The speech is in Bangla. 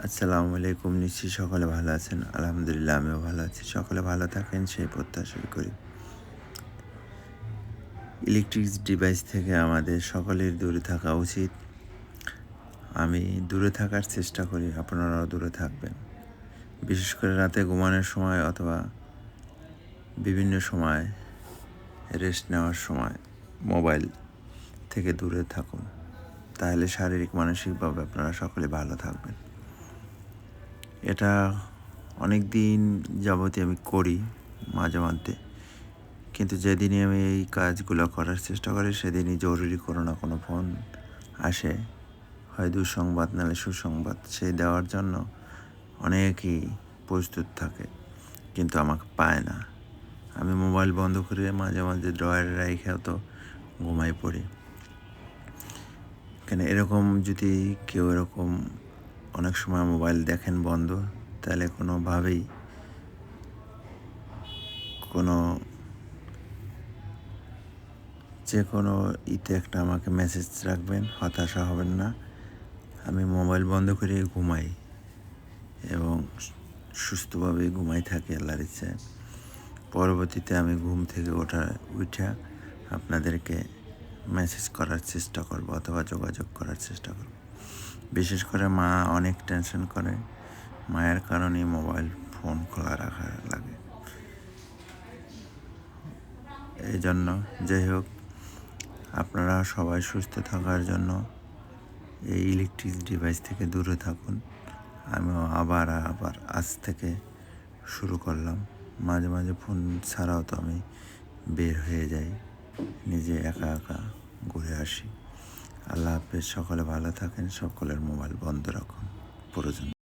আসসালামু আলাইকুম। নিশ্চয়ই সকলে ভালো আছেন। আলহামদুলিল্লাহ আমিও ভালো আছি। সকলে ভালো থাকেন সেই প্রত্যাশাই করি। ইলেকট্রিক ডিভাইস থেকে আমাদের সকলের দূরে থাকা উচিত। আমি দূরে থাকার চেষ্টা করি, আপনারাও দূরে থাকবেন। বিশেষ করে রাতে ঘুমানোর সময় অথবা বিভিন্ন সময় রেস্ট নেওয়ার সময় মোবাইল থেকে দূরে থাকুন। তাহলে শারীরিক মানসিকভাবে আপনারা সকলে ভালো থাকবেন। এটা অনেক দিন যাবতই আমি করি মাঝে মধ্যে, কিন্তু যেদিনই আমি এই কাজগুলো করার চেষ্টা করি সেদিনই জরুরি কোনো না কোনো ফোন আসে, হয় দুঃসংবাদ নাহলে সুসংবাদ। সেই দেওয়ার জন্য অনেকেই প্রস্তুত থাকে, কিন্তু আমাকে পায় না। আমি মোবাইল বন্ধ করে মাঝে মাঝে ড্রয়ারে রেখেও তো ঘুমাই পড়ি। কেন এরকম যদি কেউ এরকম অনেক সময় মোবাইল দেখেন বন্ধ, তাহলে কোনোভাবেই যে কোনো একটা আমাকে মেসেজ রাখবেন, হতাশা হবেন না। আমি মোবাইল বন্ধ করে ঘুমাই এবং সুস্থভাবে ঘুমাই থাকি আল্লাহর ইচ্ছায়। পরবর্তীতে আমি ঘুম থেকে উঠা আপনাদেরকে মেসেজ করার চেষ্টা করব অথবা যোগাযোগ করার চেষ্টা করব। বিশেষ করে মা অনেক টেনশন করে, মায়ের কারণেই মোবাইল ফোন খোলা রাখা লাগে। এই জন্য যাই হোক, আপনারা সবাই সুস্থ থাকার জন্য এই ইলেকট্রিক ডিভাইস থেকে দূরে থাকুন। আমিও আবার আজ থেকে শুরু করলাম। মাঝে মাঝে ফোন ছাড়াও তো আমি বের হয়ে যাই, নিজে একা একা ঘুরে আসি। আল্লাহ হাফেজ। সকলে ভালো থাকেন, সকলের মোবাইল বন্ধ রাখুন প্রয়োজন।